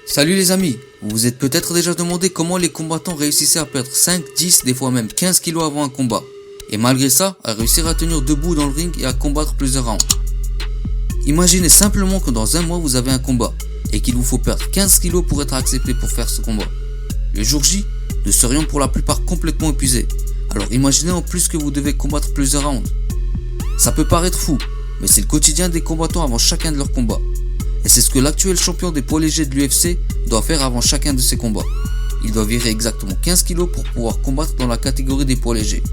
Salut les amis, vous vous êtes peut-être déjà demandé comment les combattants réussissaient à perdre 5, 10, des fois même 15 kilos avant un combat. Et malgré ça, à réussir à tenir debout dans le ring et à combattre plusieurs rounds. Imaginez simplement que dans un mois vous avez un combat et qu'il vous faut perdre 15 kilos pour être accepté pour faire ce combat. Le jour J, nous serions pour la plupart complètement épuisés. Alors imaginez en plus que vous devez combattre plusieurs rounds. Ça peut paraître fou, mais c'est le quotidien des combattants avant chacun de leurs combats. Et c'est ce que l'actuel champion des poids légers de l'UFC doit faire avant chacun de ses combats. Il doit virer exactement 15 kilos pour pouvoir combattre dans la catégorie des poids légers.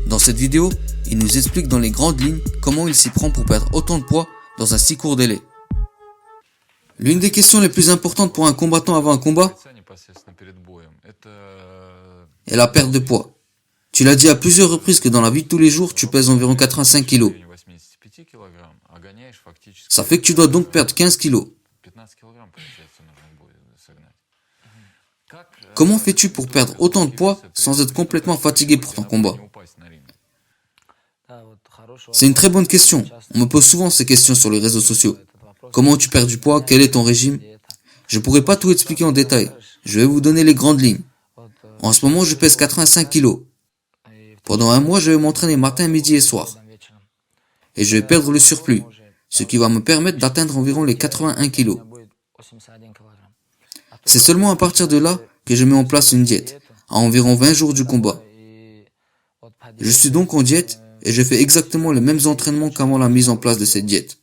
Dans cette vidéo, il nous explique dans les grandes lignes comment il s'y prend pour perdre autant de poids dans un si court délai. L'une des questions les plus importantes pour un combattant avant un combat est la perte de poids. Tu l'as dit à plusieurs reprises que dans la vie de tous les jours, tu pèses environ 85 kilos. Ça fait que tu dois donc perdre 15 kilos. Comment fais-tu pour perdre autant de poids sans être complètement fatigué pour ton combat? C'est une très bonne question. On me pose souvent ces questions sur les réseaux sociaux. Comment tu perds du poids? Quel est ton régime? Je pourrais pas tout expliquer en détail. Je vais vous donner les grandes lignes. En ce moment, je pèse 85 kilos. Pendant un mois, je vais m'entraîner matin, midi et soir. Et je vais perdre le surplus, ce qui va me permettre d'atteindre environ les 81 kilos. C'est seulement à partir de là que je mets en place une diète, à environ 20 jours du combat. Je suis donc en diète et je fais exactement les mêmes entraînements qu'avant la mise en place de cette diète.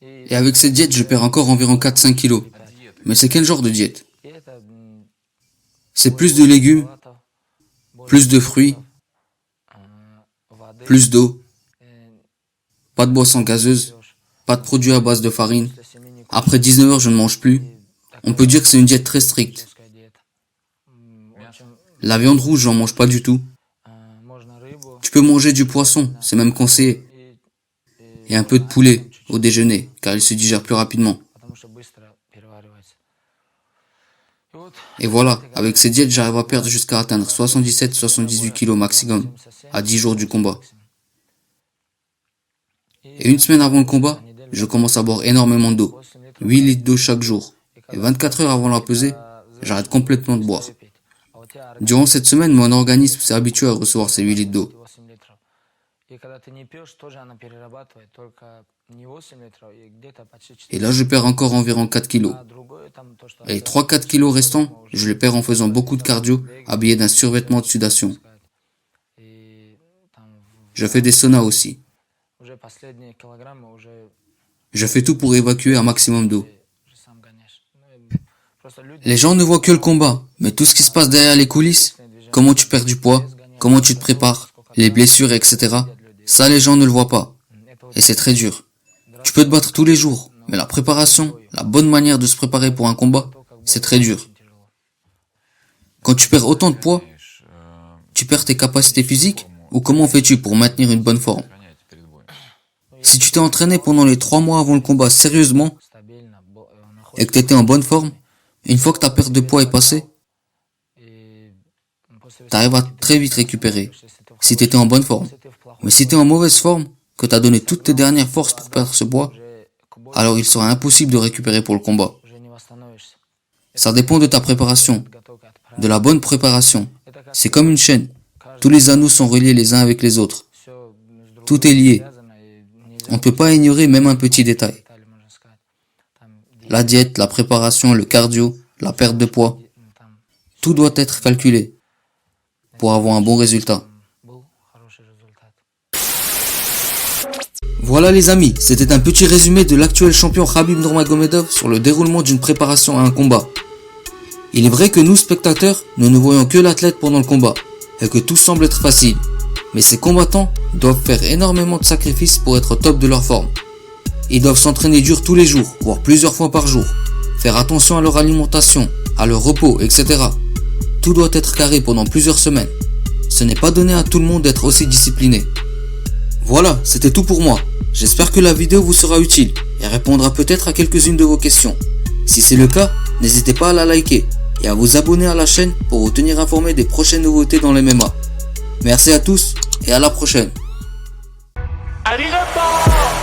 Et avec cette diète, je perds encore environ 4-5 kilos. Mais c'est quel genre de diète? C'est plus de légumes, plus de fruits, plus d'eau, pas de boissons gazeuses, pas de produits à base de farine. Après 19 heures, je ne mange plus. On peut dire que c'est une diète très stricte. La viande rouge, j'en mange pas du tout. Tu peux manger du poisson, c'est même conseillé. Et un peu de poulet au déjeuner, car il se digère plus rapidement. Et voilà, avec ces diètes, j'arrive à perdre jusqu'à atteindre 77-78 kilos maximum, à 10 jours du combat. Et une semaine avant le combat, je commence à boire énormément d'eau, 8 litres d'eau chaque jour. Et 24 heures avant la pesée, j'arrête complètement de boire. Durant cette semaine, mon organisme s'est habitué à recevoir ces 8 litres d'eau. Et là, je perds encore environ 4 kilos. Et les 3-4 kilos restants, je les perds en faisant beaucoup de cardio, habillé d'un survêtement de sudation. Je fais des saunas aussi. Je fais tout pour évacuer un maximum d'eau. Les gens ne voient que le combat, mais tout ce qui se passe derrière les coulisses, comment tu perds du poids, comment tu te prépares, les blessures, etc. Ça, les gens ne le voient pas. Et c'est très dur. Tu peux te battre tous les jours, mais la préparation, la bonne manière de se préparer pour un combat, c'est très dur. Quand tu perds autant de poids, tu perds tes capacités physiques, ou comment fais-tu pour maintenir une bonne forme? Si tu t'es entraîné pendant les 3 mois avant le combat sérieusement, et que tu étais en bonne forme, une fois que ta perte de poids est passée, tu arrives à très vite récupérer, si tu étais en bonne forme. Mais si tu es en mauvaise forme, que tu as donné toutes tes dernières forces pour perdre ce poids, alors il sera impossible de récupérer pour le combat. Ça dépend de ta préparation, de la bonne préparation. C'est comme une chaîne. Tous les anneaux sont reliés les uns avec les autres. Tout est lié. On ne peut pas ignorer même un petit détail. La diète, la préparation, le cardio, la perte de poids. Tout doit être calculé pour avoir un bon résultat. Voilà les amis, c'était un petit résumé de l'actuel champion Khabib Nurmagomedov sur le déroulement d'une préparation à un combat. Il est vrai que nous, spectateurs, nous ne voyons que l'athlète pendant le combat, et que tout semble être facile. Mais ces combattants doivent faire énormément de sacrifices pour être au top de leur forme. Ils doivent s'entraîner dur tous les jours, voire plusieurs fois par jour, faire attention à leur alimentation, à leur repos, etc. Tout doit être carré pendant plusieurs semaines. Ce n'est pas donné à tout le monde d'être aussi discipliné. Voilà, c'était tout pour moi. J'espère que la vidéo vous sera utile et répondra peut-être à quelques-unes de vos questions. Si c'est le cas, n'hésitez pas à la liker et à vous abonner à la chaîne pour vous tenir informé des prochaines nouveautés dans les MMA. Merci à tous et à la prochaine. Arigato!